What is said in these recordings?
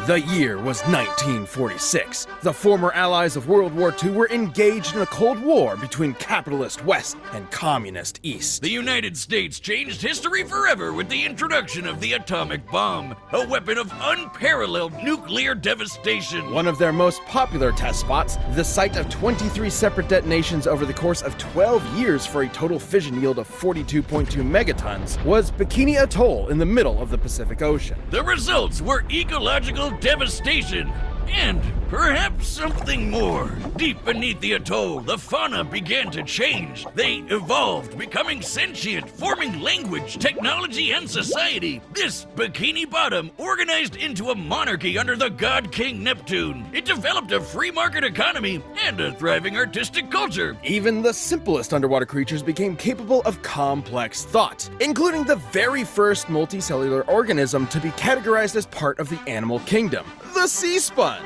The year was 1946. The former allies of World War II were engaged in a Cold War between capitalist West and communist East. The United States changed history forever with the introduction of the atomic bomb, a weapon of unparalleled nuclear devastation. One of their most popular test spots, the site of 23 separate detonations over the course of 12 years for a total fission yield of 42.2 megatons, was Bikini Atoll in the middle of the Pacific Ocean. The results were ecological devastation, and perhaps something more. Deep beneath the atoll, the fauna began to change. They evolved, becoming sentient, forming language, technology, and society. This Bikini Bottom organized into a monarchy under the god King Neptune. It developed a free market economy and a thriving artistic culture. Even the simplest underwater creatures became capable of complex thought, including the very first multicellular organism to be categorized as part of the animal kingdom, the sea sponge.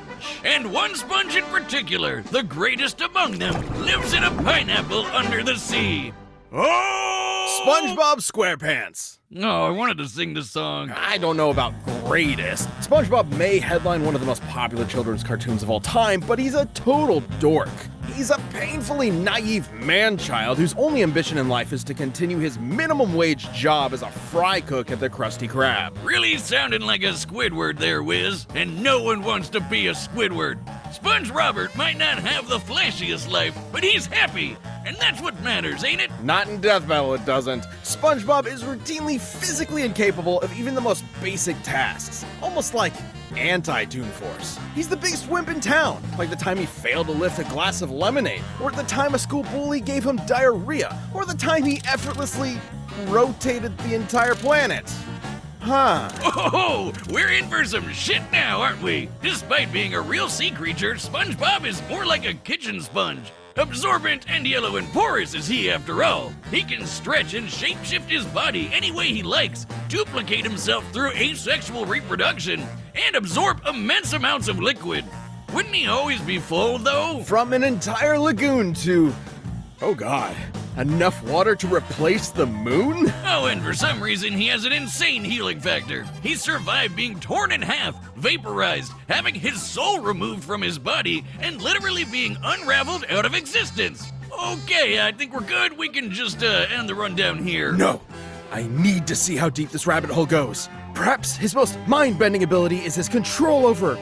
And one sponge in particular, the greatest among them, lives in a pineapple under the sea. Oh! SpongeBob SquarePants. Oh, I wanted to sing this song. I don't know about greatest. SpongeBob may headline one of the most popular children's cartoons of all time, but he's a total dork. He's a painfully naive man-child whose only ambition in life is to continue his minimum wage job as a fry cook at the Krusty Krab. Really sounding like a Squidward there, Wiz. And no one wants to be a Squidward. Sponge Robert might not have the flashiest life, but he's happy. And that's what matters, ain't it? Not in Death Battle, it doesn't. SpongeBob is routinely physically incapable of even the most basic tasks, almost like anti-Toon Force. He's the biggest wimp in town, like the time he failed to lift a glass of lemonade, or the time a school bully gave him diarrhea, or the time he effortlessly rotated the entire planet. Huh. Oh, we're in for some shit now, aren't we? Despite being a real sea creature, SpongeBob is more like a kitchen sponge. Absorbent and yellow and porous is he, after all. He can stretch and shapeshift his body any way he likes, duplicate himself through asexual reproduction, and absorb immense amounts of liquid. Wouldn't he always be full, though? From an entire lagoon to, oh god, enough water to replace the moon? Oh, and for some reason he has an insane healing factor. He survived being torn in half, vaporized, having his soul removed from his body, and literally being unraveled out of existence. Okay, I think we're good. We can just end the rundown here. No, I need to see how deep this rabbit hole goes. Perhaps his most mind-bending ability is his control over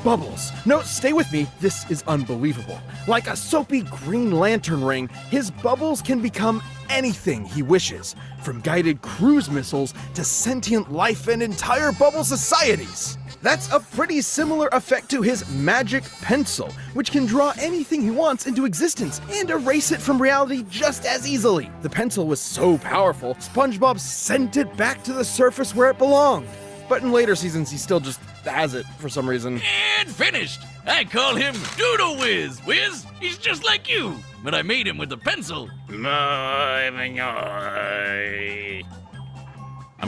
bubbles. No, stay with me. This is unbelievable. Like a soapy Green Lantern ring, his bubbles can become anything he wishes, from guided cruise missiles to sentient life and entire bubble societies. That's a pretty similar effect to his magic pencil, which can draw anything he wants into existence and erase it from reality just as easily. The pencil was so powerful, SpongeBob sent it back to the surface where it belonged. But in later seasons, he still just has it for some reason. And finished! I call him Doodle Whiz. Whiz, he's just like you, but I made him with a pencil. I'm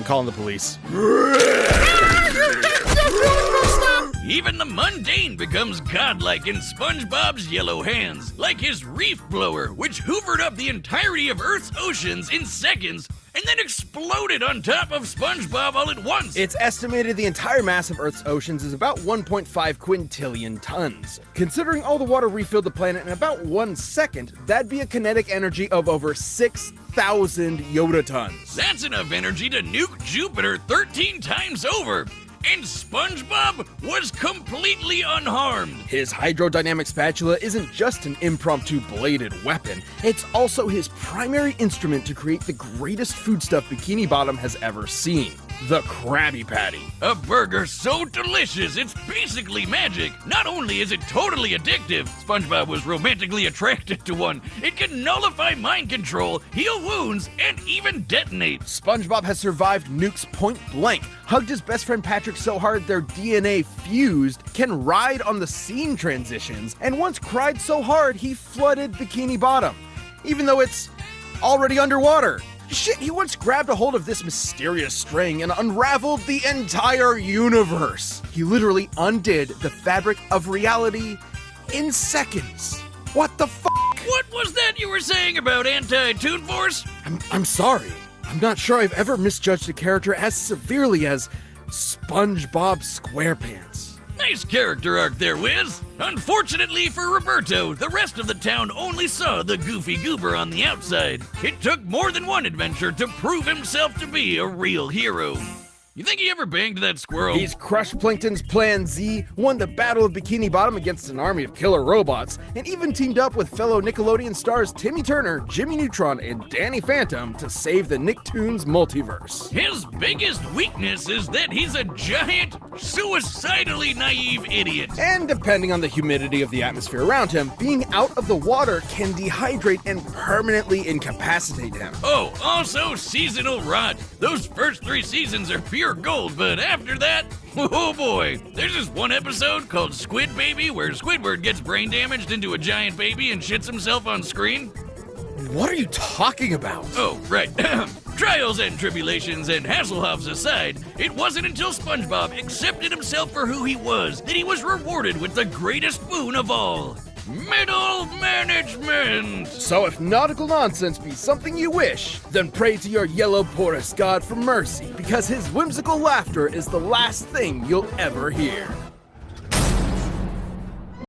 calling the police. Even the mundane becomes godlike in SpongeBob's yellow hands, like his reef blower, which hoovered up the entirety of Earth's oceans in seconds and then exploded on top of SpongeBob all at once. It's estimated the entire mass of Earth's oceans is about 1.5 quintillion tons. Considering all the water refilled the planet in about 1 second, that'd be a kinetic energy of over 6,000 yotatons. That's enough energy to nuke Jupiter 13 times over. And SpongeBob was completely unharmed. His hydrodynamic spatula isn't just an impromptu bladed weapon, it's also his primary instrument to create the greatest foodstuff Bikini Bottom has ever seen, the Krabby Patty. A burger so delicious, it's basically magic. Not only is it totally addictive, SpongeBob was romantically attracted to one. It can nullify mind control, heal wounds, and even detonate. SpongeBob has survived nukes point blank, hugged his best friend Patrick so hard their DNA fused, can ride on the scene transitions, and once cried so hard he flooded Bikini Bottom, even though it's already underwater. Shit, he once grabbed a hold of this mysterious string and unraveled the entire universe. He literally undid the fabric of reality in seconds. What the f***? What was that you were saying about anti-Toon Force? I'm sorry. I'm not sure I've ever misjudged a character as severely as SpongeBob SquarePants. Nice character arc there, Wiz. Unfortunately for Roberto, the rest of the town only saw the goofy goober on the outside. It took more than one adventure to prove himself to be a real hero. You think he ever banged that squirrel? He's crushed Plankton's Plan Z, won the Battle of Bikini Bottom against an army of killer robots, and even teamed up with fellow Nickelodeon stars Timmy Turner, Jimmy Neutron, and Danny Phantom to save the Nicktoons multiverse. His biggest weakness is that he's a giant, suicidally naive idiot. And depending on the humidity of the atmosphere around him, being out of the water can dehydrate and permanently incapacitate him. Oh, also seasonal rot. Those first 3 seasons are pure gold, but after that, oh boy. There's this one episode called Squid Baby where Squidward gets brain damaged into a giant baby and shits himself on screen. What are you talking about? Oh, right. Trials and tribulations and Hasselhoffs aside, it wasn't until SpongeBob accepted himself for who he was that he was rewarded with the greatest boon of all. Middle management! So if nautical nonsense be something you wish, then pray to your yellow porous god for mercy, because his whimsical laughter is the last thing you'll ever hear.